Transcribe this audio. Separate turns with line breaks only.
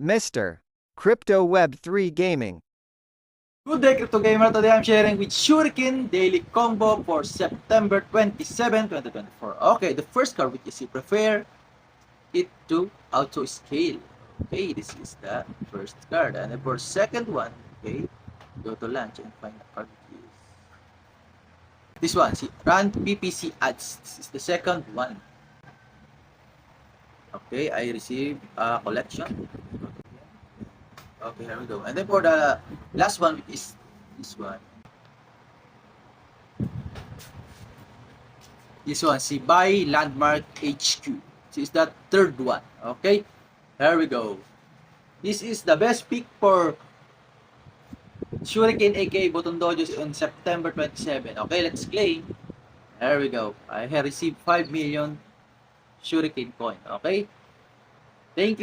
Mr. Crypto Web 3 Gaming.
Good day, Crypto Gamer. Today I'm sharing with Shuriken Daily Combo for September 27, 2024. Okay, the first card which is you prefer it to auto scale. Okay, this is the first card. And for second one, okay, go to launch and find the card which is this one. See, run PPC ads. This is the second one. Okay, I received a collection. Okay, here we go. And then for the last one, which is this one. This one, si Buy Landmark HQ. This is the third one. Okay, here we go. This is the best pick for Shuriken aka Button Dojos on September 27. Okay, let's claim. Here we go. I have received 5 million Shuriken coin. Okay, thank you.